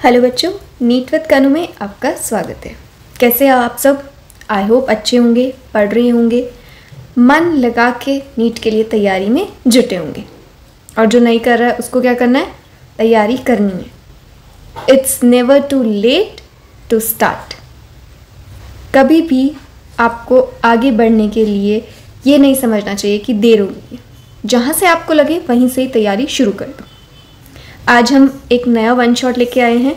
Hello बच्चों, NEET with कनु में आपका स्वागत है। कैसे हैं आप सब? आई होप अच्छे होंगे, पढ़ रहे होंगे, मन लगा के नीट के लिए तैयारी में जुटे होंगे। और जो नहीं कर रहा है उसको क्या करना है? तैयारी करनी है। It's never too late to start. कभी भी आपको आगे बढ़ने के लिए ये नहीं समझना चाहिए कि देर हो गई है। जहाँ से आपको लगे वहीं से ही तैयारी शुरू कर दो। आज हम एक नया वन शॉट लेके आए हैं,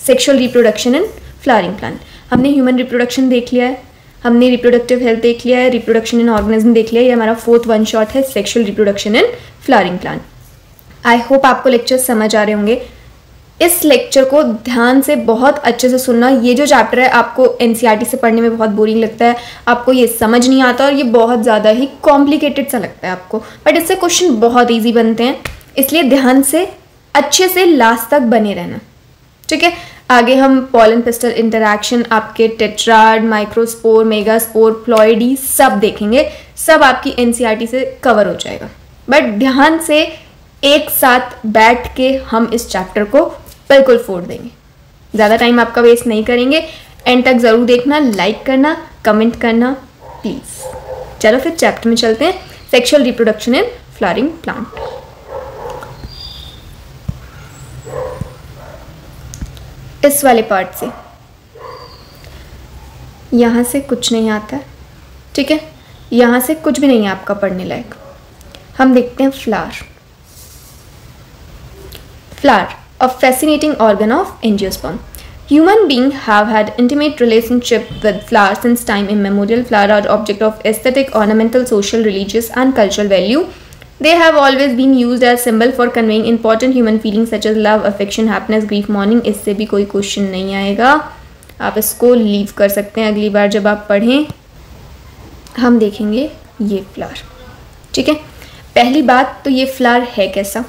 sexual reproduction in flowering plant. हमने ह्यूमन रिप्रोडक्शन देख लिया है, हमने रिप्रोडक्टिव हेल्थ देख लिया है, रिप्रोडक्शन इन ऑर्गेनिज्म देख लिया है। ये हमारा 4th वन शॉट है, sexual reproduction in flowering plant. I hope आपको लेक्चर समझ आ रहे होंगे। इस लेक्चर को ध्यान से बहुत अच्छे से सुनना। ये जो चैप्टर है आपको एनसीईआरटी से पढ़ने में बहुत बोरिंग लगता है, आपको ये समझ नहीं आता और ये बहुत ज़्यादा ही कॉम्प्लिकेटेड सा लगता है आपको, बट इससे क्वेश्चन बहुत ईजी बनते हैं। इसलिए ध्यान से अच्छे से लास्ट तक बने रहना, ठीक है। आगे हम पॉलन पिस्टल इंटरैक्शन, आपके टेट्राड, माइक्रोस्पोर, मेगास्पोर, फ्लॉइडी सब देखेंगे। सब आपकी एनसीईआरटी से कवर हो जाएगा, बट ध्यान से एक साथ बैठ के हम इस चैप्टर को बिल्कुल फोड़ देंगे। ज़्यादा टाइम आपका वेस्ट नहीं करेंगे। एंड तक ज़रूर देखना, लाइक करना, कमेंट करना प्लीज़। चलो फिर चैप्टर में चलते हैं, sexual reproduction in flowering plant. इस वाले पार्ट से, यहाँ से कुछ नहीं आता है, ठीक है। यहाँ से कुछ भी नहीं है आपका पढ़ने लायक। हम देखते हैं flower. Flower, a fascinating organ of angiosperm. Human beings have had intimate relationship with flowers since time immemorial. Flowers are object of aesthetic, ornamental, social, religious, and cultural value. They have always been used as symbol for conveying important human feelings such as love, affection, happiness, grief, mourning. इससे भी कोई question नहीं आएगा, आप इसको leave कर सकते हैं। अगली बार जब आप पढ़ें हम देखेंगे ये फ्लावर, ठीक है। पहली बात तो ये फ्लावर है कैसा।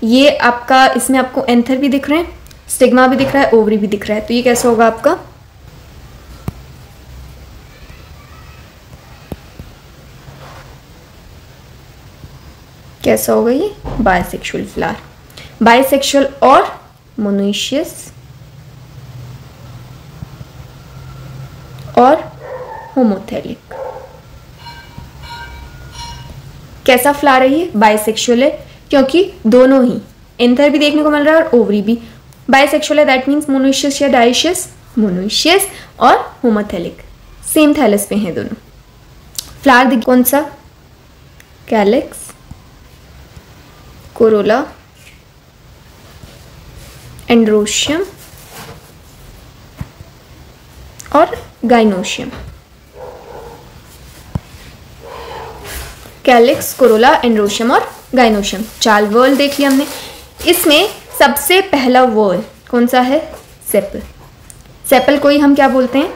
ये आपका, इसमें आपको एंथर भी दिख रहे हैं, स्टिग्मा भी दिख रहा है, ओवरी भी दिख रहा है। तो ये कैसा होगा आपका? कैसा होगा ये? Bisexual flower. बायसेक्सुअल और मोनोइशियस और होमोथेलिक। कैसा फ्लावर है ये? बायसेक्सुअल है, क्योंकि दोनों ही, एंथर भी देखने को मिल रहा है और ओवरी भी। बायसेक्सुअल है, दैट मीन्स मोनोइशियस या डाइशियस। मोनोइशियस और होमोथेलिक सेम थैलस पे हैं दोनों। फ्लावर कौन सा? कैलिक्स, कोरोला, एंड्रोशियम और गाइनोशियम। कैलिक्स, कोरोला, एंड्रोशियम और गाइनोशियम। 4 वर्ल देख लिया हमने। इसमें सबसे पहला वर्ल कौन सा है? सेपल। सेपल को ही हम क्या बोलते हैं?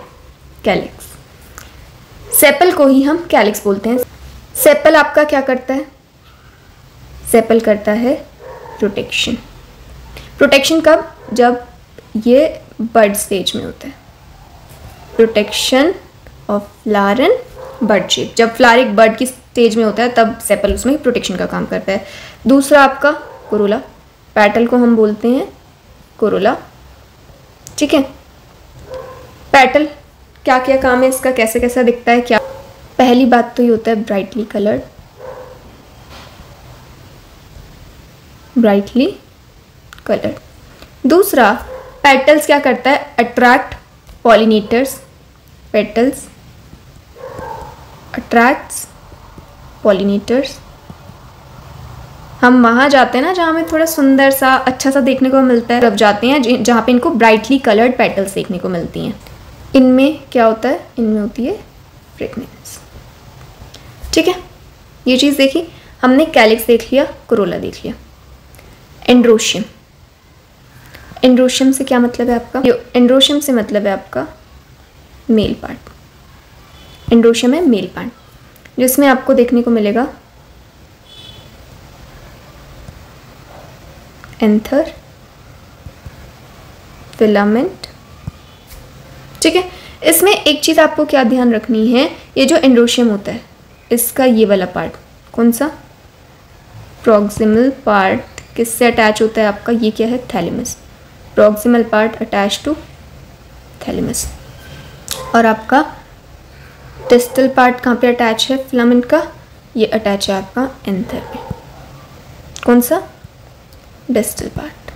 कैलिक्स। सेपल को ही हम कैलिक्स बोलते हैं। सेपल आपका क्या करता है? सेपल करता है प्रोटेक्शन। प्रोटेक्शन कब? जब ये बर्ड स्टेज में होता है। Protection of flower in bird shape. जब फ्लावर एक बर्ड की स्टेज में होता है तब सेपल उसमें प्रोटेक्शन का काम करता है। दूसरा आपका कोरोला। पैटल को हम बोलते हैं कोरोला, ठीक है। पैटल क्या क्या काम है इसका, कैसे कैसा दिखता है क्या? पहली बात तो ये होता है ब्राइटली कलर्ड। Brightly coloured. दूसरा, पेटल्स क्या करता है? Attract pollinators. Petals attracts pollinators. हम वहाँ जाते हैं ना जहाँ हमें थोड़ा सुंदर सा, अच्छा सा देखने को मिलता है, तब जाते हैं जहाँ पे इनको ब्राइटली कलर्ड पेटल्स देखने को मिलती हैं। इनमें क्या होता है? इनमें होती है फ्रेगनेंस, ठीक है। ये चीज़ देखी हमने। कैलिक्स देख लिया, कोरोला देख लिया। एंड्रोशियम। एंड्रोशियम से क्या मतलब है आपका? एंड्रोशियम से मतलब है आपका मेल पार्ट। एंड्रोशियम है मेल पार्ट, जिसमें आपको देखने को मिलेगा एंथर, फिलामेंट, ठीक है। इसमें एक चीज़ आपको क्या ध्यान रखनी है, ये जो एंड्रोशियम होता है इसका ये वाला पार्ट कौन सा? प्रॉक्सिमल पार्ट किससे अटैच होता है आपका? ये क्या है? Thalamus. Proximal part attach to thalamus. और आपका डिस्टल पार्ट कहाँ पे अटैच है फिलामेंट का? ये अटैच है आपका एंथर पे। कौन सा? Distal part.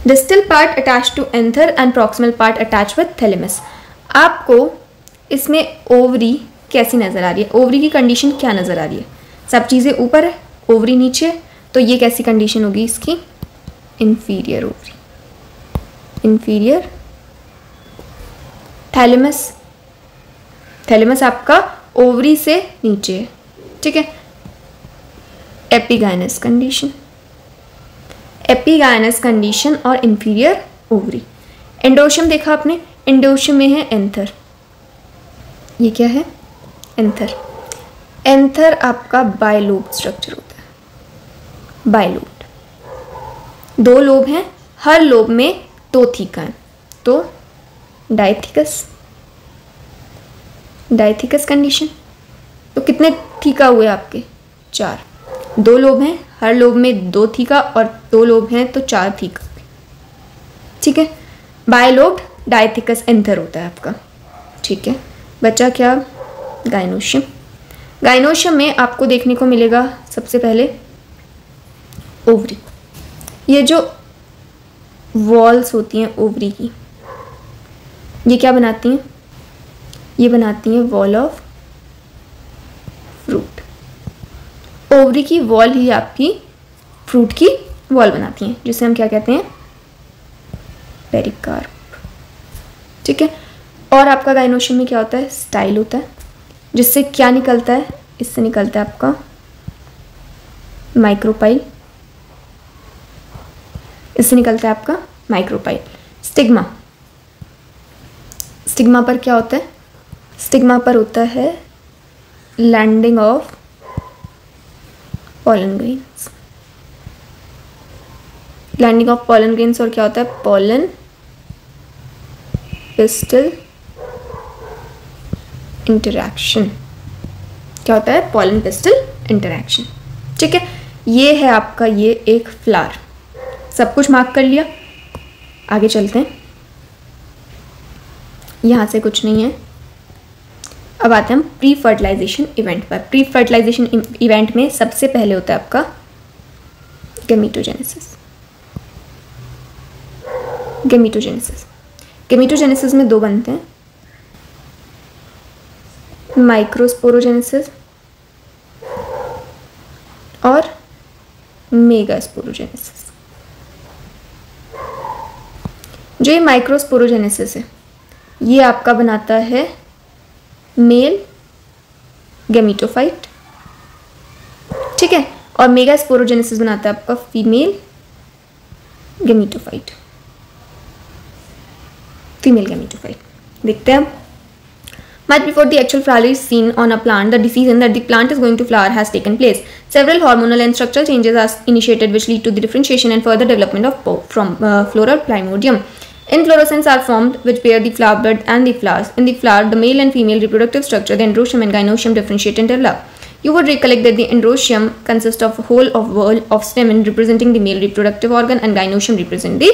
Distal part attach to anther and proximal part attach with thalamus. आपको इसमें ओवरी कैसी नज़र आ रही है? ओवरी की कंडीशन क्या नज़र आ रही है? सब चीज़ें ऊपर है, ओवरी नीचे है, तो ये कैसी कंडीशन होगी इसकी? Inferior ovary, inferior thalamus. Thalamus आपका ओवरी से नीचे है, ठीक है। एपिगाइनस कंडीशन, एपिगाइनस कंडीशन और इंफीरियर ओवरी। एंडोशियम देखा आपने, एंडोशियम में है एंथर। ये क्या है? एंथर। एंथर आपका बायलोब स्ट्रक्चर होता है। बायलोब, 2 लोब हैं, हर लोब में 2 थीका है, तो डायथिकस, डायथिकस कंडीशन। तो कितने थीका हुए आपके? 4। 2 लोब हैं, हर लोब में 2 थीका, और 2 लोब हैं तो 4 थीका, ठीक है। बायलोब डायथिकस एंथर होता है आपका, ठीक है। बचा क्या? गाइनोशियम। गाइनोशियम में आपको देखने को मिलेगा सबसे पहले ओवरी। ये जो वॉल्स होती हैं ओवरी की, ये क्या बनाती हैं? ये बनाती हैं वॉल ऑफ फ्रूट। ओवरी की वॉल ही आपकी फ्रूट की वॉल बनाती हैं, जिसे हम क्या कहते हैं? पेरिकार्प, ठीक है। और आपका गाइनोशियम में क्या होता है? स्टाइल होता है, जिससे क्या निकलता है? इससे निकलता है आपका माइक्रोपाइल, इससे निकलता है आपका माइक्रोपाइल। स्टिग्मा, स्टिग्मा पर क्या होता है? स्टिग्मा पर होता है landing of pollen grains, landing of pollen grains. और क्या होता है? Pollen pistil interaction. क्या होता है? पॉलन पिस्टल इंटरैक्शन, ठीक है। ये है आपका ये एक फ्लावर। सब कुछ मार्क कर लिया, आगे चलते हैं। यहाँ से कुछ नहीं है। अब आते हैं हम प्री फर्टिलाइजेशन इवेंट पर। प्री फर्टिलाइजेशन इवेंट में सबसे पहले होता है आपका गैमीटोजेनेसिस। गैमीटोजेनेसिस, गैमीटोजेनेसिस में 2 बनते हैं, माइक्रोस्पोरोजेनेसिस और मेगास्पोरोजेनेसिस। जो ये माइक्रोस्पोरोजेनेसिस है, ये आपका बनाता है मेल गैमीटोफाइट, ठीक है। और मेगास्पोरोजेनेसिस बनाता है आपका फीमेल गैमीटोफाइट, फीमेल गैमीटोफाइट। देखते हैं अब। Much before the actual flower is seen on a plant, the decision that the plant is going to flower has taken place. Several hormonal and structural changes are initiated which lead to the differentiation and further development of floral primordium. Inflorescences are formed which bear the flower bud and the flowers. In the flower, the male and female reproductive structure, the androecium and gynoecium differentiate and develop. You would recollect that the androecium consists of a whole of whorl of stamen representing the male reproductive organ and gynoecium represent the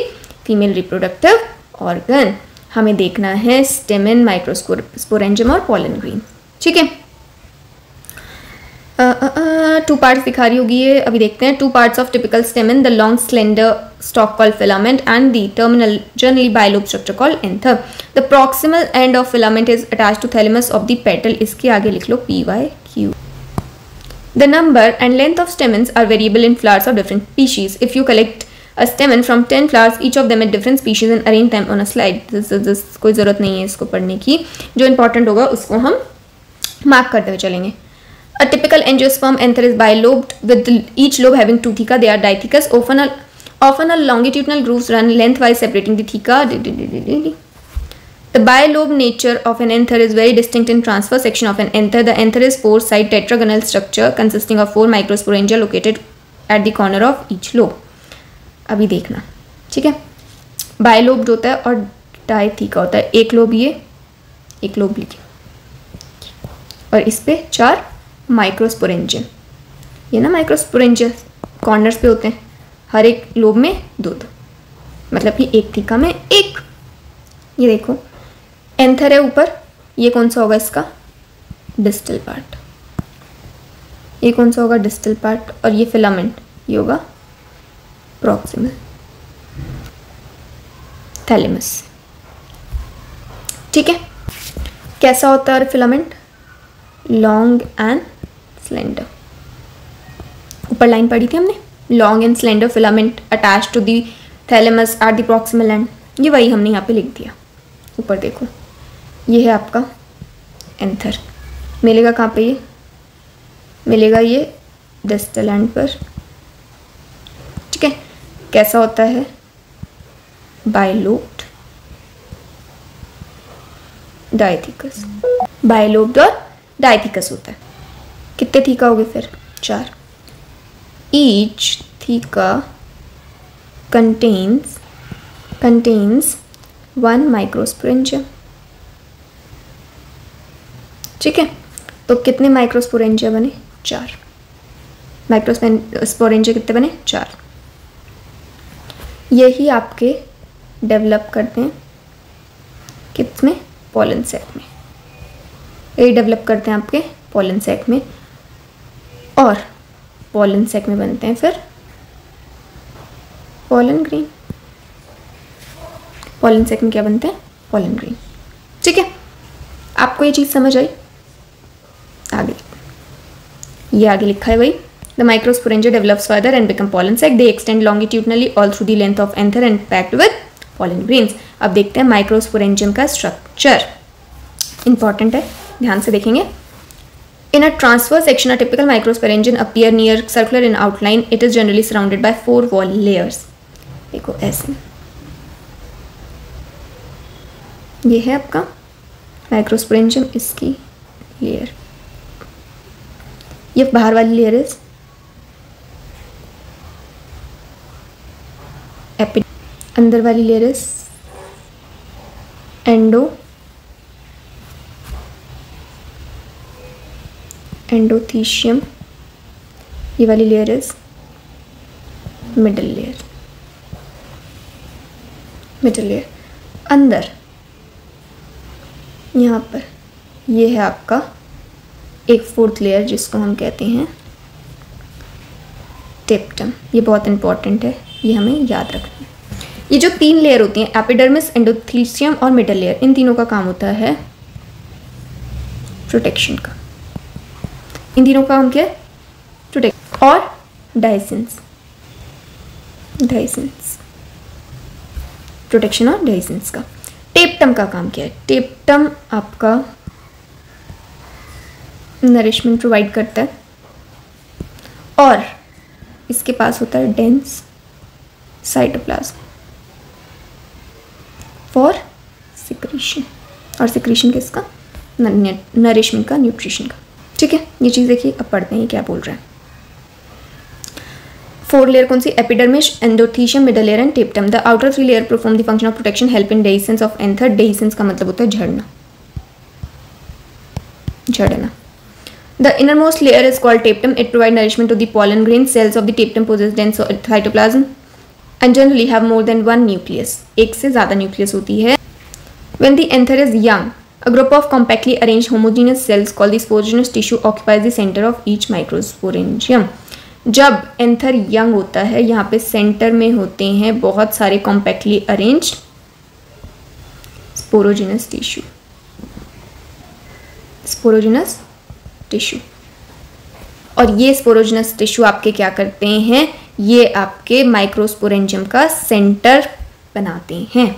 female reproductive organ. हमें देखना है stamen, microsporangium और pollen grain, ठीक है। 2 parts दिखा रही होगी ये, अभी देखते हैं। 2 parts of typical stamen, the long slender stalk called filament and the terminal generally bilobe structure called anther. The proximal end of filament is attached to thalamus of the petal. इसके आगे लिख लो PYQ. The number and length of stamens are variable in flowers of different species. If you collect a stamen from 10 flowers, each of them at different species, and arrange them on a slide. कोई ज़रूरत नहीं है इसको पढ़ने की, जो important होगा उसको हम मार्क करते हुए चलेंगे। A typical angiosperm anther is bilobed with each lobe having 2 theca. They are dithecous. Often a longitudinal grooves run lengthwise separating the theca. The bilobe nature of an anther is very distinct in transverse section of an anther. The anther is 4-side tetragonal structure consisting of 4 microsporangia located at the corner of each lobe. अभी देखना, ठीक है। Bilobed होता है और डायथीका होता है। एक लोब ये, एक लोब लिखिए, और इस पे 4 माइक्रोस्पोरेंजियम। ये ना माइक्रोस्पोरेंजियम कॉर्नर्स पे होते हैं, हर एक लोब में 2-2, मतलब कि एक थीका में एक। ये देखो एंथर है ऊपर, ये कौन सा होगा इसका डिस्टल पार्ट, ये कौन सा होगा डिस्टल पार्ट, और ये फिलामेंट ये होगा प्रॉक्सिमल थैलेमस। ठीक है, कैसा होता है फिलामेंट, लॉन्ग एंड स्लेंडर। ऊपर लाइन पढ़ी थी हमने, long and slender filament attach to the thalamus at the proximal end. ये वही हमने यहाँ पे लिख दिया। ऊपर देखो ये है आपका एंथर, मिलेगा कहाँ पे, ये मिलेगा ये डिस्टल एंड पर। ठीक है, कैसा होता है बाइलोब्ड डाइथिकस, बाइलोब्ड और डाइथिकस होता है। कितने थीका हो गए फिर 4। Each theca contains 1 microsporangium. ठीक है, तो कितने माइक्रोस्पोरेंजिया बने 4। माइक्रोस्पोरेंजिया कितने बने 4। यही आपके डेवलप करते हैं किसमें, पोलन सैक में। यही डेवलप करते हैं आपके पोलन सैक में, और पोलन सैक में बनते हैं फिर पोलन ग्रेन। पोलन सैक में क्या बनते हैं, पोलन ग्रेन। ठीक है, आपको ये चीज़ समझ आई। आगे ये आगे लिखा है भाई, the microsporangia develops further and become pollen sac, they extend longitudinally all through the length of anther and packed with pollen grains. अब देखते हैं माइक्रोस्पोरेंजियम का स्ट्रक्चर, इंपॉर्टेंट है, ध्यान से देखेंगे। In a transverse section, a typical microsporangium appear near circular in outline. It is generally surrounded by 4 wall layers. देखो ऐसे, ये है आपका माइक्रोस्पोरेंजियम, इसकी लेयर, ये बाहर वाली लेयर है एपि, अंदर वाली लेयर है एंडोथीशियम, ये वाली layer is middle layer. Middle layer अंदर यहाँ पर ये है आपका एक 4th लेयर जिसको हम कहते हैं टेप्टम। ये बहुत इंपॉर्टेंट है, ये हमें याद रखना है। ये जो 3 लेयर होती हैं एपिडर्मिस, एंडोथीशियम और मिडल लेयर, इन तीनों का काम होता है प्रोटेक्शन का। इन तीनों का काम क्या है, प्रोटेक्ट। और डाइसेंस, प्रोटेक्शन और डाइसेंस का। टेप्टम का काम क्या है, टेप्टम आपका नरिशमेंट प्रोवाइड करता है, और इसके पास होता है डेंस साइटोप्लाज्म फॉर सिक्रीशन, और सिक्रीशन किसका, नरिशमेंट का, न्यूट्रिशन का। ठीक है, ये चीज़ देखिए, अब पढ़ते हैं क्या बोल रहे हैं। 4 लेयर कौन सी, epidermis, endothecium, middle layer and tapetum. The outer 3 layer perform the function of protection, help in dehiscence of anther. Dehiscence का मतलब होता है झड़ना, झड़ना। The innermost layer is called tapetum. It provides nourishment to the pollen grain. Cells of the tapetum possess dense cytoplasm and generally have more than 1 nucleus. एक से ज़्यादा nucleus होती है. When the anther is young, a group of compactly arranged homogeneous cells called the sporogenous tissue occupies the center of each microsporangium. जब anther young होता है, यहाँ पे सेंटर में होते हैं बहुत सारे compactly arranged sporogenous tissue, sporogenous tissue. और ये स्पोरोजिनस टिश्यू आपके क्या करते हैं, ये आपके माइक्रोस्पोरेंजियम का सेंटर बनाते हैं।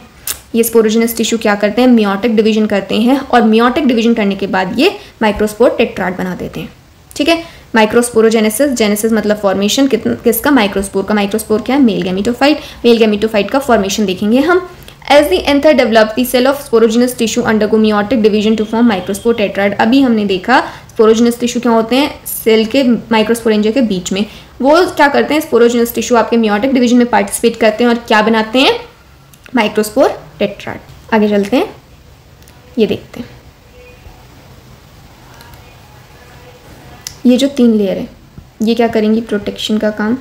ये स्पोरोजिनस टिश्यू क्या करते हैं, मियोटिक डिवीजन करते हैं, और मियोटिक डिवीजन करने के बाद ये माइक्रोस्पोर टेट्राड बना देते हैं। ठीक है, माइक्रोस्पोरोजेनेसिस, जेनेसिस मतलब फॉर्मेशन, किसका, माइक्रोस्पोर का। माइक्रोस्पोर क्या है, मेल गैमीटोफाइट। मेल गैमीटोफाइट का फॉर्मेशन देखेंगे हम। As the anther develop, the cell of sporogenous tissue undergo meiotic division to form microspore tetrad. अभी हमने देखा स्पोरोजिनस टिश्यू क्या होते हैं, सेल के माइक्रोस्पोरेंजिया के बीच में। वो क्या करते हैं, स्पोरोजिनस टिश्यू आपके मियोटिक डिवीजन में पार्टिसिपेट करते हैं और क्या बनाते हैं, माइक्रोस्पोर टेट्राड। आगे चलते हैं, ये देखते हैं। ये जो 3 लेयर है, ये क्या करेंगी, प्रोटेक्शन का काम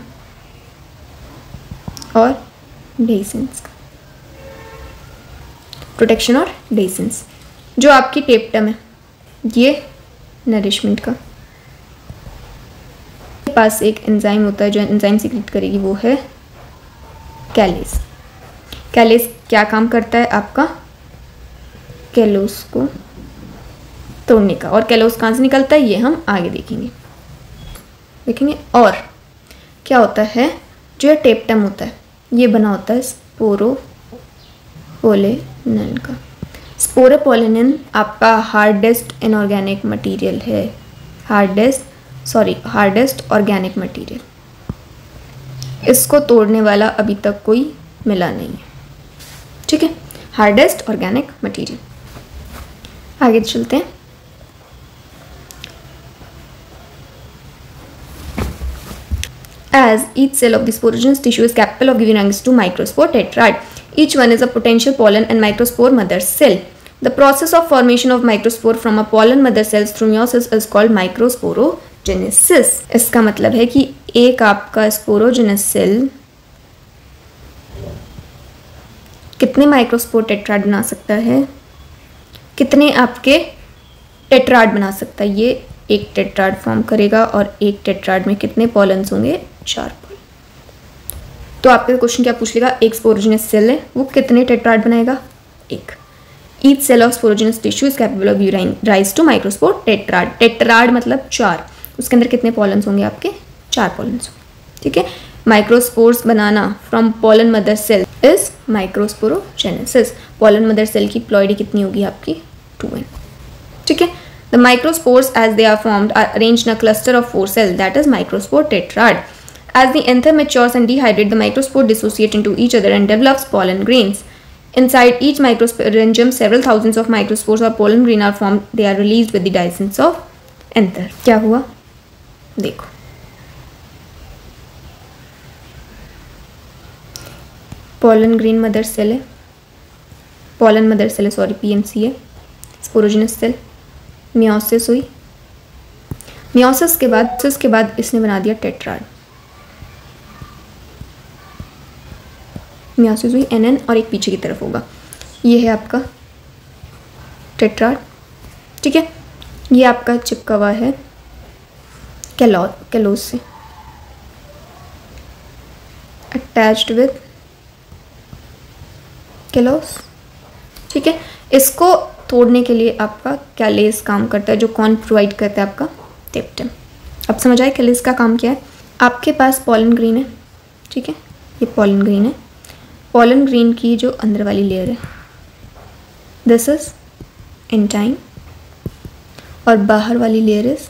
और डेhiscence का। प्रोटेक्शन और डेसेंस। जो आपकी टेप्टम है ये नरिशमेंट का पास एक एंजाइम होता है जो एंजाइम सीक्रेट करेगी, वो है कैलेस। कैलेस क्या काम करता है आपका? कैलोस को तोड़ने का। और कैलोस कहाँ से निकलता है ये हम आगे देखेंगे। और क्या होता है, जो ये टेप्टम होता है ये बना होता है स्पोरोपोलेनिन का। स्पोरोपोलेनिन आपका हार्डेस्ट इनऑर्गेनिक मटेरियल है, हार्डेस्ट ऑर्गेनिक मटेरियल। इसको तोड़ने वाला अभी तक कोई मिला नहीं है, ठीक है। Hardest organic material. आगे चलते हैं। As each cell of the sporogenous tissue is capable of giving rise to microspore tetrad, each one is a potential pollen and microspore mother cell. The process of formation of microspore from a pollen mother cells through meiosis is called microsporogenesis. इसका मतलब है कि एक आपका sporogenous cell कितने microspore tetrad बना सकता है, कितने आपके टेट्राड बना सकता है? ये एक टेट्राड फॉर्म करेगा और एक टेट्राड में कितने पॉलन्स होंगे? 4 पॉलन। तो आपके क्वेश्चन क्या पूछ लेगा, एक स्पोरोजेनस सेल है वो कितने टेट्राड बनाएगा? एक। Each cell of sporogenous tissue is capable of giving rise to microspore tetrad. Tetrad मतलब 4, उसके अंदर कितने पॉलन्स होंगे आपके? 4 पॉलन्स, ठीक है। माइक्रोस्पोर्स बनाना from pollen mother cell is microsporogenesis. Pollen mother cell की प्लॉइडी कितनी होगी आपकी? 2n, ठीक है। The microspores as they are formed are arranged in a cluster of 4 cells, that is microspore tetrad. As the anther matures and dehydrates, the microspore dissociate into each other and develops pollen grains. Inside each microsporangium, several thousands of microspores or pollen grain are formed. They are released with the dehiscence of anther. क्या हुआ देखो, pollen grain mother cell है, pollen mother cell है, sorry PMC है, sporogenous cell. Meiosis हुई, meiosis के बाद इसने बना दिया टेट्राड। मियोसिस हुई NN और एक पीछे की तरफ होगा, ये है आपका टेट्राड, ठीक है। ये आपका चिपका हुआ है कैलोस से, अटैच्ड विद कैलोस, ठीक है। इसको तोड़ने के लिए आपका कैलेस काम करता है, जो कौन प्रोवाइड करता है? आपका टेप्टम। अब समझ आए कैलेस का काम क्या है? आपके पास पॉलन ग्रेन है, ठीक है, ये पॉलन ग्रेन है। पॉलन ग्रेन की जो अंदर वाली लेयर है दिस इज एंटाइन, और बाहर वाली लेयर इज,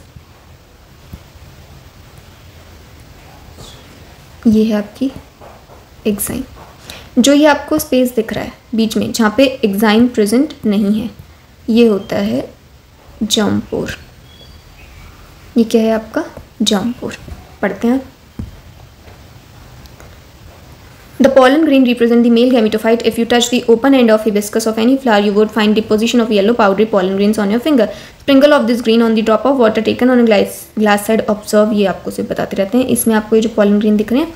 ये है आपकी एक्साइन। जो ये आपको स्पेस दिख रहा है बीच में जहाँ पे एक्साइन प्रेजेंट नहीं है, ये होता है जर्म पोर। ये क्या है आपका? जर्म पोर। पढ़ते हैं। The pollen grain represent the male gametophyte. If you touch the open end of hibiscus of any flower, you would find deposition of yellow powdery pollen grains on your finger. Sprinkle of this green on the drop of water taken on a glass side. Observe. ये आपको सिर्फ बताते रहते हैं। इसमें आपको ये जो pollen grain दिख रहे हैं,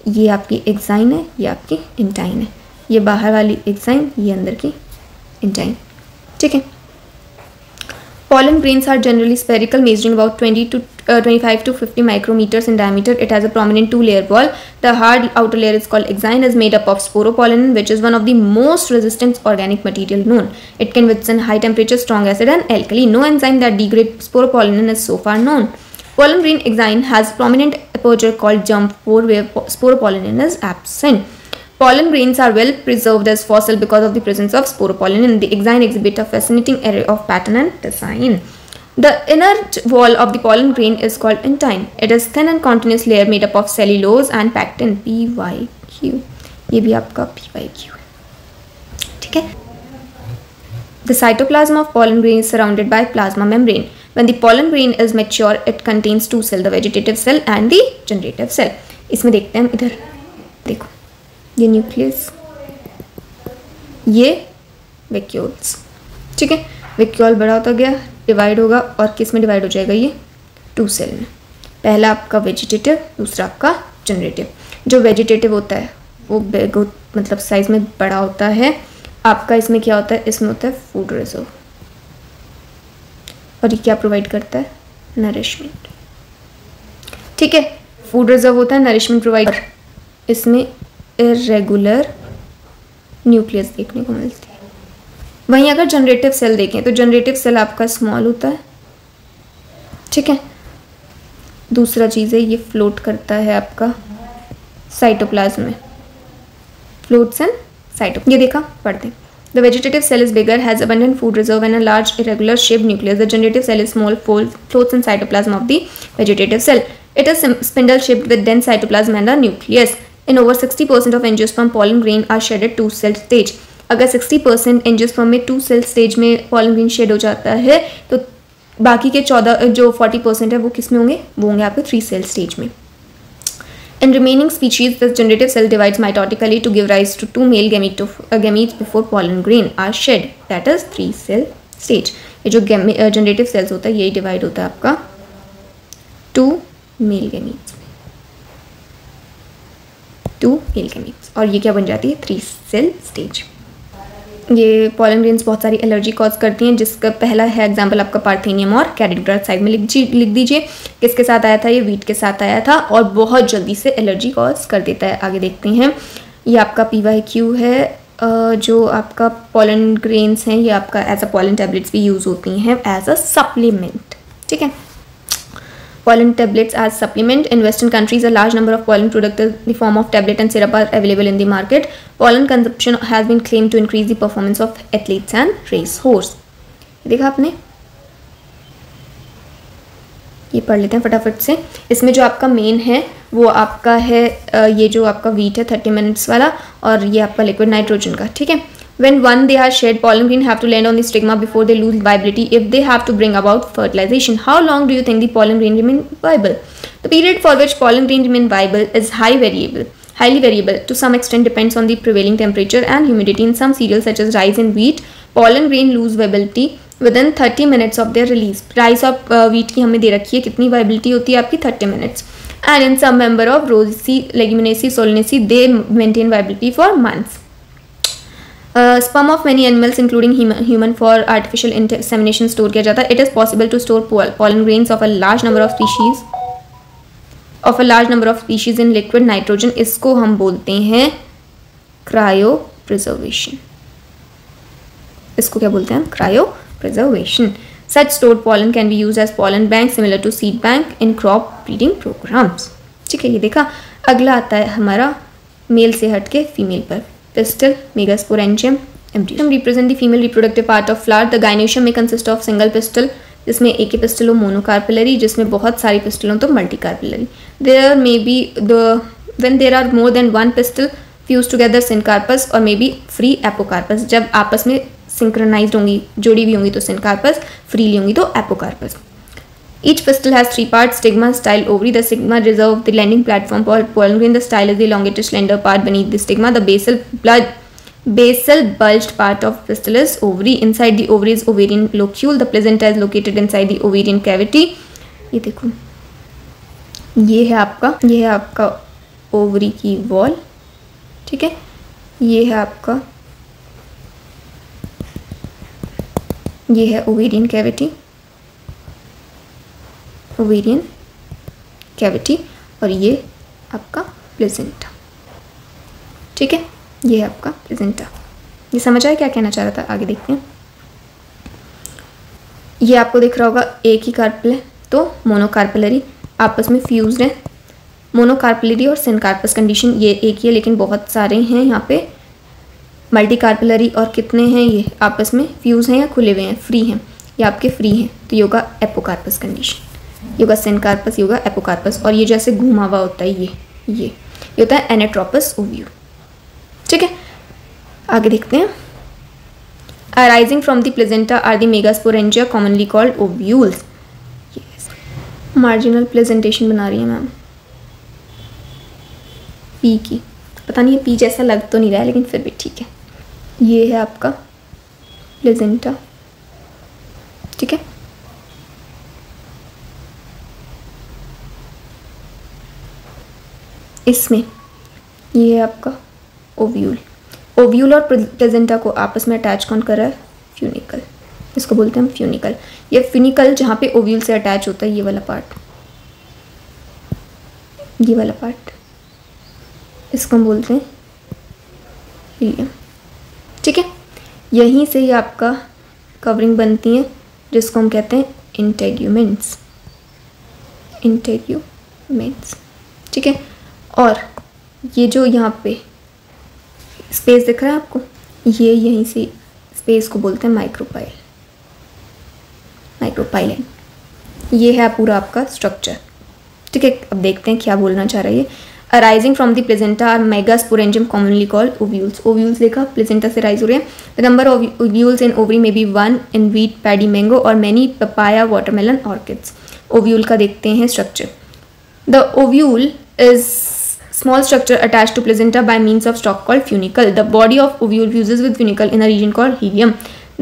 ये आपकी एक्साइन है, ये आपकी इंटाइन है। ये बाहर वाली एक्साइन, ये अंदर की इंटाइन, ठीक है। Pollen grains are generally spherical, measuring about 25 to 50 micrometers in diameter. It has a prominent 2-layer wall. The hard outer layer is called exine, is made up of sporopollenin, which is one of the most resistant organic material known. It can withstand high temperature, strong acid and alkali. No enzyme that degrades sporopollenin is so far known. Pollen grain exine has prominent aperture called germ pore, where sporopollenin is absent. Pollen grains are well preserved as fossil because of the presence of sporopollenin. The exine exhibit a fascinating array of pattern and design. The inner wall of the pollen grain is called intine. It is thin and continuous layer made up of cellulose and pectin. PYQ. ये भी आपका PYQ है, ठीक है। The cytoplasm of pollen grain is surrounded by plasma membrane. When the pollen grain is mature, it contains 2 cells, the vegetative cell and the generative cell. इसमें देखते हैं हम, इधर देखो, ये न्यूक्लियस, ये वैक्यूल्स, ठीक है। वैक्यूल बड़ा होता गया, डिवाइड होगा, और किस में डिवाइड हो जाएगा? ये 2 सेल में। पहला आपका वेजिटेटिव, दूसरा आपका जनरेटिव। जो वेजिटेटिव होता है वो मतलब साइज में बड़ा होता है, आपका इसमें क्या होता है, इसमें होता है फूड रिजर्व, और ये क्या प्रोवाइड करता है, नरिशमेंट। ठीक है, फूड रिजर्व होता है, नरिशमेंट प्रोवाइड, इसमें इरेगुलर न्यूक्लियस देखने को मिलती है। वहीं अगर जनरेटिव सेल देखें तो जनरेटिव सेल आपका स्मॉल होता है। ठीक है, दूसरा चीज़ है ये फ्लोट करता है आपका साइटोप्लाज्म में, फ्लोट्स एंड साइटो, ये देखा पढ़ते हैं। The vegetative cell is bigger, has abundant food reserve and a large irregular shaped nucleus. The generative cell is small, floats in cytoplasm of the vegetative cell. It is spindle shaped with dense cytoplasm and a nucleus. In over 60% of angiosperm, pollen grain are shed at 2-cell stage. अगर 60% angiosperm में 2-cell stage में pollen grain shed हो जाता है तो बाकी के 40% है वो किस में होंगे, वो होंगे आपके 3-cell stage में। In remaining species, the generative cell divides mitotically to give rise to 2 male gametes before pollen grain are shed. That is 3-cell stage. ये जो generative cells होता है यही divide होता है आपका 2 male gametes में, 2 male gametes, और ये क्या बन जाती है, 3-cell stage। ये पॉलन ग्रेन्स बहुत सारी एलर्जी कॉज करती हैं, जिसका पहला है एग्जांपल आपका पार्थेनियम और कैरिडोरा, साइड में लिख दीजिए किसके साथ आया था, ये वीट के साथ आया था और बहुत जल्दी से एलर्जी कॉज कर देता है। आगे देखते हैं, ये आपका PYQ है, जो आपका पॉलन ग्रेन्स हैं ये आपका एज अ पॉलन टैबलेट्स भी यूज़ होती हैं एज अ सप्लीमेंट। ठीक है, pollen tablets as supplement. In Western countries, a large number of pollen products in the form of tablet and syrup are available in the market. Pollen consumption has been claimed to increase the performance of athletes and race horse. देखा आपने, ये पढ़ लेते हैं फटाफट से। इसमें जो आपका मेन है वो आपका है ये जो आपका वीट है 30 मिनट्स वाला, और ये आपका लिक्विड नाइट्रोजन का। ठीक है, when one they are shed, pollen grain have to land on the stigma before they lose viability if they have to bring about fertilization. How long do you think the pollen grain remain viable? The period for which pollen grain remain viable is highly variable. To some extent depends on the prevailing temperature and humidity. In some cereals such as rice and wheat, pollen grain lose viability within 30 minutes of their release. Rice और wheat की हमें दे रखी है कितनी viability होती है आपकी 30 minutes. And in some member of Rosaceae, Leguminaceae, Solanaceae, they maintain viability for months. Sperm of many animals including human for artificial insemination store किया जाता है. It is possible to store pollen grains of a large number of species in liquid nitrogen. इसको हम बोलते हैं cryopreservation. इसको क्या बोलते हैं हम, cryopreservation. Such stored pollen can be used as pollen bank similar to seed bank in crop breeding programs. ठीक है, ये देखा। अगला आता है हमारा मेल से हट के फीमेल पर, pistil, megasporangium, embryo. Represent the female reproductive part of flower. The gynoecium may consist of single pistil, जिसमें एक ही पिस्टल हो, मोनोकार्पिलरी, जिसमें बहुत सारी पिस्टल हो तो मल्टीकार्पिलरी. There may be when there are more than one pistil fused together, syncarpus, और may be free apocarpus. जब आपस में सिंक्रोनाइज्ड होंगी, जुड़ी हुई होंगी तो syncarpus, फ्रीली होंगी तो apocarpus. Each pistil has 3 parts: stigma, style, ovary. The stigma reserve the landing platform for pollen grain. The style is the elongated slender part beneath the stigma. The basal bulged part of pistil is ovary. Inside the ovary is ovarian locule. The placenta is located inside the ovarian cavity. ये देखो, ये है आपका ovary की wall. ठीक है, ये है आपका, ये है ओवेरियन कैविटी, ओवेरियन कैविटी, और ये आपका प्लेसेंटा। ठीक है, ये है आपका प्लेसेंटा। ये समझ आया क्या कहना चाह रहा था, आगे देखते हैं। ये आपको दिख रहा होगा एक ही कार्पेल है तो मोनोकार्पेलरी, आपस में फ्यूज्ड है। मोनोकार्पेलरी और सिनकार्पस कंडीशन ये एक ही है, लेकिन बहुत सारे हैं यहाँ पे मल्टीकार्पेलरी, और कितने हैं ये आपस में फ्यूज हैं या खुले हुए हैं, फ्री हैं, ये आपके फ्री हैं, तो ये होगा एपोकार्पस कंडीशन। ये होगा सिनकार्पस, ये होगा एपोकार्पस, और ये जैसे घुमा हुआ होता है ये होता है एनेट्रोपस ओव्यू। ठीक है, आगे देखते हैं। Arising from the placenta are the megasporangia commonly called ovules. Marginal placentation बना रही है मैम पी की, पता नहीं है पी जैसा लग तो नहीं रहा है लेकिन फिर भी ठीक है। ये है आपका प्लेजेंटा। ठीक है, इसमें ये है आपका ओव्यूल। ओव्यूल और प्लेजेंटा को आपस में अटैच कौन कर रहा है? फ्यूनिकल, इसको बोलते हैं हम फ्यूनिकल। ये फ्यूनिकल जहाँ पे ओव्यूल से अटैच होता है, ये वाला पार्ट, ये वाला पार्ट, इसको हम बोलते हैं हिलियम। ठीक है, यहीं से ही आपका कवरिंग बनती है जिसको हम कहते हैं इंटेग्यूमेंट्स, इंटेग्यूमेंट्स। ठीक है, और ये जो यहाँ पे स्पेस दिख रहा है आपको, ये यहीं से स्पेस को बोलते हैं माइक्रोपाइल, माइक्रोपाइलन। ये है पूरा आपका स्ट्रक्चर। ठीक है, अब देखते हैं क्या बोलना चाह रही है। Arising from the placenta are megasporangium commonly called ovules. Ovules देखा, प्लेजेंटा से राइज हो रहे हैं। The number of ovules in ovary में be 1 in wheat, paddy, mango और many papaya, watermelon, orchids. Ovule का देखते हैं structure. The ovule is small structure attached to placenta by means of stalk called funicle. The body of ovule fuses with funicle in a region called helium.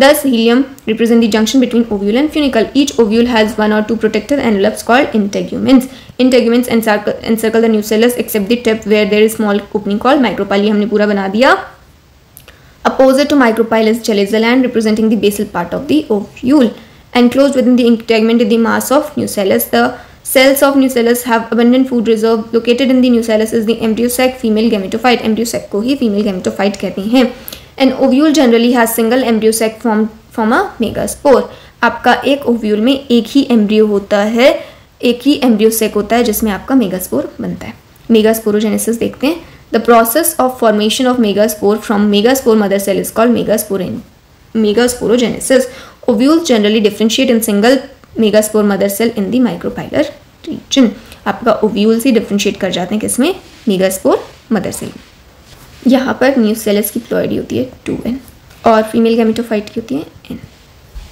Thus, helium represents the junction between ovule and funicle. Each ovule has 1 or 2 protective envelopes called integuments. Integuments encircle the nucellus except the tip where there is small opening called micropyle. हमने पूरा बना दिया। Opposite to micropyle is chaliza gland representing the basal part of the ovule. Enclosed within the integument is the mass of nucellus. The cells of nucellus have abundant food reserve. Located in the nucellus is the embryo sac, female gametophyte. Embryo sac को ही female gametophyte कहते हैं। An ovule generally has single embryo sac from a megaspore. आपका एक ovule में एक ही embryo होता है, एक ही एम्ब्रियो सेक होता है जिसमें आपका मेगास्पोर बनता है। मेगास्पोरोजेनेसिस देखते हैं। The process of formation of megaspore from megaspore mother cell is called megasporogenesis. Ovules generally differentiate in single megaspore mother cell in the micropylar region. आपका ओव्यूल से डिफ्रेंशिएट कर जाते हैं किसमें? Megaspore mother cell. यहाँ पर न्यूसेलस की ploidy होती है 2n और फीमेल गैमेटोफाइट की होती है n।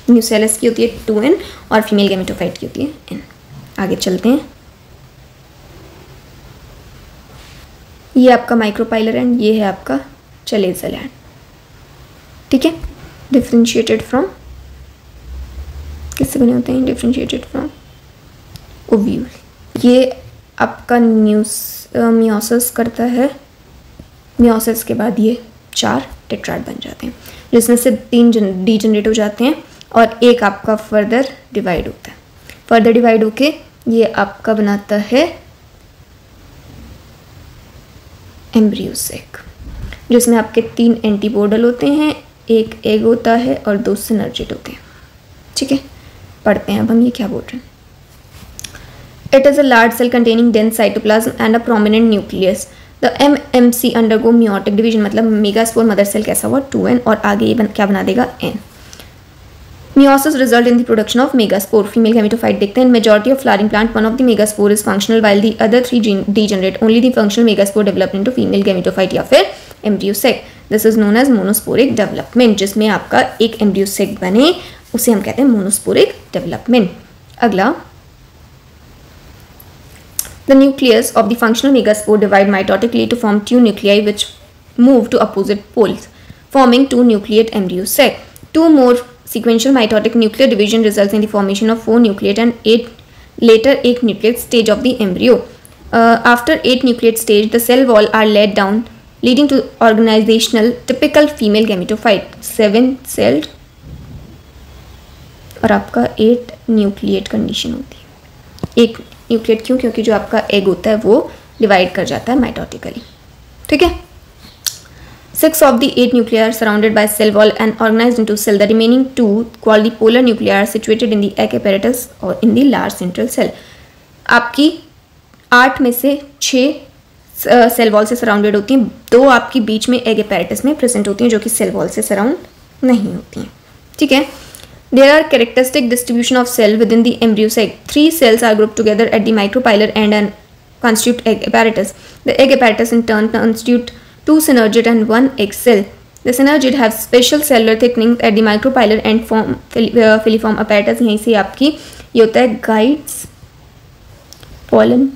न्यूसेलस की होती है 2n और फीमेल गैमेटोफाइट की होती है n। आगे चलते हैं। ये आपका माइक्रोपाइलर एंड ये है आपका चलेजा लैंड। ठीक है, डिफ्रेंशिएटेड फ्रॉम किससे बने होते हैं? Differentiated from ovule. ये आपका मियोसिस करता है। मियोसिस के बाद ये 4 टेट्राड बन जाते हैं जिसमें से 3 डीजनरेट हो जाते हैं और एक आपका फर्दर डिवाइड होता है। फर्दर डिवाइड होके ये आपका बनाता है एम्ब्रियो सेक, जिसमें आपके 3 एंटीपोडल होते हैं, एक एग होता है और 2 सिनर्जिड होते हैं। ठीक है, पढ़ते हैं अब हम ये क्या बोल रहे हैं। It is a large cell containing dense cytoplasm and a prominent nucleus. The MMC undergo meiotic division, मतलब मेगास्पोर मदर सेल कैसा हुआ 2n और आगे ये क्या बना देगा n. Meiosis result in the production of megaspore. Female gametophyte देखते हैं। In majority of flowering plant, one of the megaspore is functional while the other 3 degenerate. Only the functional megaspore develop into female gametophyte या फिर embryo sac. This is known as monosporic development. जिसमें आपका एक embryo sac बने उसे हम कहते हैं मोनोस्पोरिक डेवलपमेंट। अगला, the nucleus of the functional megaspore divide mitotically to form 2 nuclei which move to opposite poles, forming 2 nucleate embryo sac. 2 more sequential mitotic nuclear division results in the formation of 4 nucleate and 8 later 8 nucleate stage of the embryo. After 8 nucleate stage, the cell wall are laid down, leading to organizational typical female gametophyte, 7-celled और आपका 8 nucleate condition होती है। एक nucleate क्यों? क्योंकि जो आपका egg होता है वो डिवाइड कर जाता है माइटोटिकली। ठीक है, 6 of the 8 nuclei are surrounded by cell wall and organized into cell. The remaining 2 called the polar nuclei are situated in the egg apparatus or in the large central cell. आपकी 8 में से 6 cell wall से surrounded होती हैं, 2 आपकी बीच में egg apparatus में present होती हैं जो कि सेल वॉल से सराउंड नहीं होती हैं। ठीक है, there are characteristic distribution of cell within the embryo sac. 3 cells are grouped together at the micropilar end and constitute egg apparatus. The egg apparatus in turn constitute 2 synergid and 1 egg cell. The synergid have special cellular thickening at the micropilar end form filiform apparatus. यहीं से आपकी ये होता है guides pollen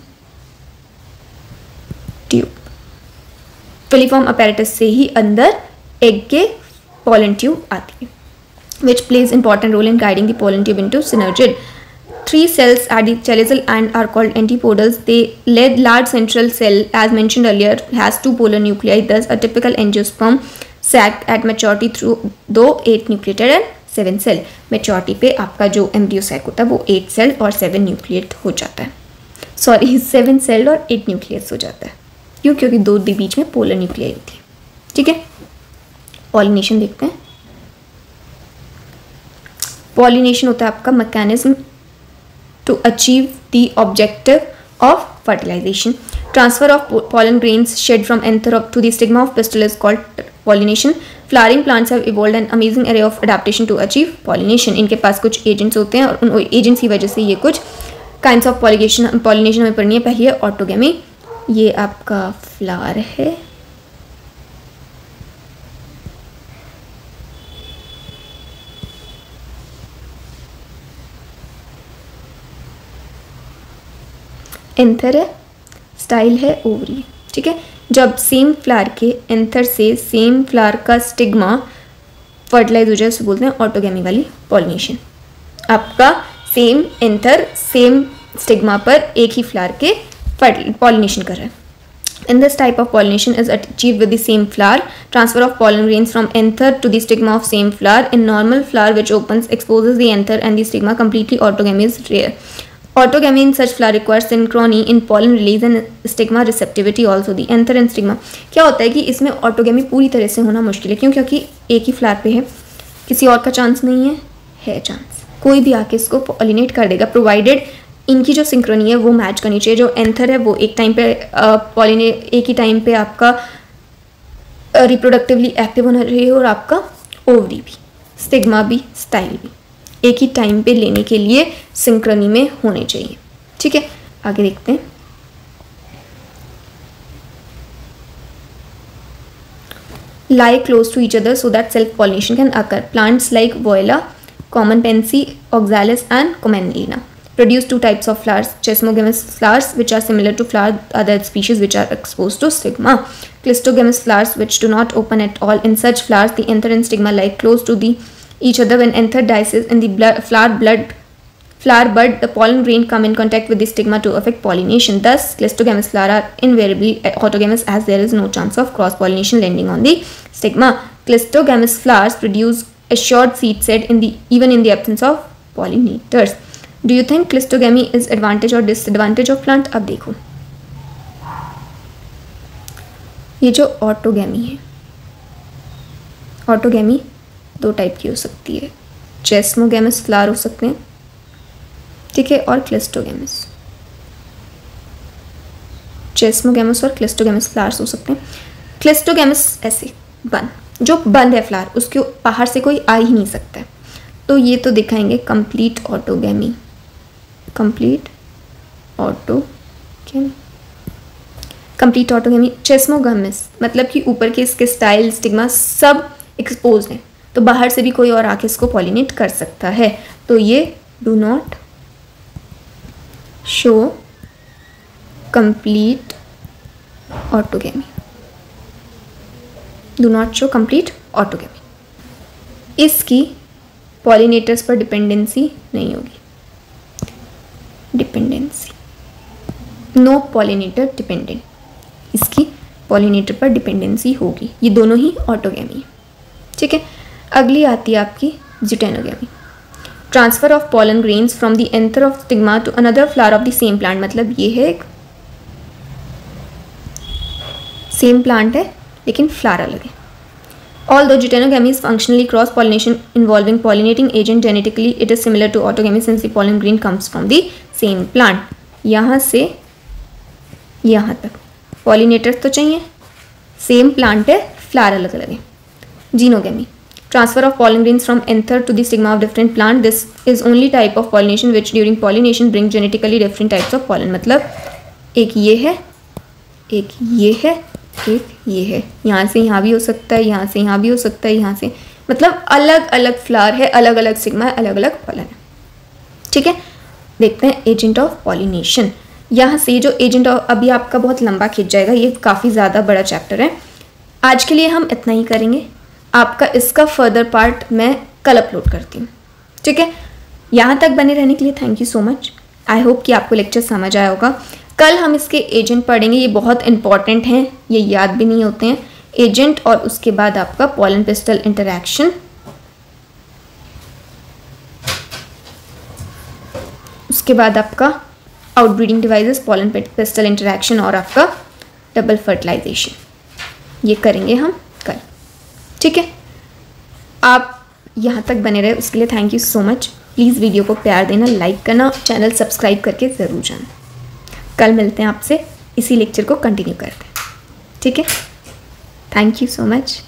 tube. Filiform apparatus से ही अंदर egg के pollen tube आती है, which plays important role in guiding the pollen tube into synergid. 3 cells at the chaliza end are called antipodals. The large central cell, as mentioned earlier, has 2 polar nuclei. Thus, a typical angiosperm sac at maturity though दो 8 nucleated and 7 cell. Maturity पे आपका जो embryo sac होता है वो 8 cell और 7 nucleate हो जाता है, सॉरी 7 सेल और 8 न्यूक्लियस हो जाता है। क्यों? क्योंकि दो बीच में पोलर न्यूक्लियाई होती है। ठीक है, पॉलिनेशन देखते हैं। पॉलिनेशन होता है आपका mechanism to achieve the objective of fertilization. Transfer of pollen grains shed from anther to the stigma of pistil is called pollination. Flowering plants have evolved an amazing array of adaptation to achieve pollination. इनके पास कुछ agents होते हैं और उन agents की वजह से ये कुछ काइंड्स ऑफ पॉलिनेशन हमें पढ़नी है। पहली है ऑटोगेमी, ये आपका फ्लावर है, एंथर है, स्टाइल है, ओवरी। ठीक है, जब सेम फ्लावर के एंथर से सेम फ्लावर का स्टिग्मा फर्टिलाइज हो जाए उसे बोलते हैं ऑटोगेमी वाली पॉलिनेशन। आपका सेम एंथर सेम स्टिग्मा पर एक ही फ्लावर के पॉलिनेशन कर रहा है। In this type of pollination is achieved with the same flower. Transfer of pollen grains from anther to the stigma of same flower. In normal flower which opens exposes the anther and the stigma completely. Autogamy is rare. Autogamy in such flower requires synchrony in pollen release and stigma receptivity also. The anther and stigma क्या होता है कि इसमें autogamy पूरी तरह से होना मुश्किल है। क्यों? क्योंकि एक ही फ्लावर पे है, किसी और का चांस नहीं है चांस, कोई भी आके इसको पॉलिनेट कर देगा, प्रोवाइडेड इनकी जो सिंक्रोनी है वो मैच करनी चाहिए। जो एंथर है वो एक टाइम पे एक ही टाइम पे आपका रिप्रोडक्टिवली एक्टिव होना चाहिए और आपका ओवरी भी, स्टिग्मा भी, स्टाइल भी एक ही टाइम पे लेने के लिए सिंक्रोनी में होने चाहिए। ठीक है, आगे देखते हैं। lie close to each other so that self pollination can occur. Plants like Viola, common pansy, oxalis and commanelina produce two types of flowers: chesmogamous flowers which are similar to flower other species which are exposed to stigma, clistogamous flowers which do not open at all. In such flowers the anther and stigma lie close to each other. When anther dices in the flower bud, the pollen grain come in contact with the stigma to affect pollination. Thus clistogamous flowers are invariably autogamous as there is no chance of cross pollination landing on the stigma. Clistogamous flowers produce assured seed set even in the absence of pollinators. Do you think clistogamy is advantage or disadvantage of plant? अब देखो, ये जो autogamy है, autogamy दो type की हो सकती है, चेस्मोगेमस फ्लावर हो सकते हैं, ठीक है, और क्लिस्टोगेमस। चेस्मोगेमस और क्लिस्टोगेमस फ्लावर्स हो सकते हैं। क्लिस्टोगेमस ऐसे जो बंद है फ्लावर, उसके बाहर से कोई आ ही नहीं सकता है, तो ये तो दिखाएंगे complete autogamy, complete autogamy. Chasmogamous मतलब कि ऊपर के इसके स्टाइल, स्टिग्मा सब एक्सपोज हैं, तो बाहर से भी कोई और आके इसको पॉलिनेट कर सकता है, तो ये do not show complete autogamy, do not show complete autogamy. इसकी पॉलिनेटर्स पर डिपेंडेंसी नहीं होगी, डिपेंडेंसी, नो पॉलिनेटर डिपेंडेंट, इसकी पॉलिनेटर पर डिपेंडेंसी होगी। ये दोनों ही ऑटोगेमी है, ठीक है। अगली आती है आपकी geitonogamy. Transfer of pollen grains from the anther of stigma to another flower of the same plant, मतलब ये है एक सेम प्लांट है लेकिन फ्लावर अलग है। Although ज़्यूटेनोगेमी is functionally cross pollination involving pollinating agent, genetically it is similar to autogamy since the pollen grain comes from the same plant. यहाँ से यहाँ तक पॉलिनेटर्स तो चाहिए, सेम प्लांट है, फ्लावर अलग अलग है। Xenogamy, transfer of pollen grains from anther to the stigma of different plant. This is only type of pollination which during pollination brings genetically different types of pollen. मतलब एक ये है, एक ये है, एक ये है, यहाँ से यहाँ भी हो सकता है, यहाँ से यहाँ भी हो सकता है, यहाँ से, मतलब अलग अलग फ्लावर है, अलग अलग सिग्मा है, अलग अलग पॉलन है, ठीक है। देखते हैं एजेंट ऑफ पॉलिनेशन। यहाँ से जो एजेंट ऑफ, अभी आपका बहुत लंबा खिंच जाएगा, ये काफ़ी ज़्यादा बड़ा चैप्टर है, आज के लिए हम इतना ही करेंगे। आपका इसका फर्दर पार्ट मैं कल अपलोड करती हूँ, ठीक है। यहाँ तक बने रहने के लिए thank you so much. I hope कि आपको लेक्चर समझ आया होगा। कल हम इसके एजेंट पढ़ेंगे, ये बहुत इंपॉर्टेंट हैं, ये याद भी नहीं होते हैं। एजेंट और उसके बाद आपका पॉलन पिस्टल इंटरैक्शन, उसके बाद आपका outbreeding devices, pollen pistil interaction और आपका डबल फर्टिलाइजेशन। ये करेंगे हम कल, ठीक है। आप यहाँ तक बने रहे उसके लिए thank you so much. Please video को प्यार देना, लाइक करना, चैनल सब्सक्राइब करके ज़रूर जाना। कल मिलते हैं आपसे, इसी लेक्चर को कंटिन्यू करते हैं, ठीक है। Thank you so much.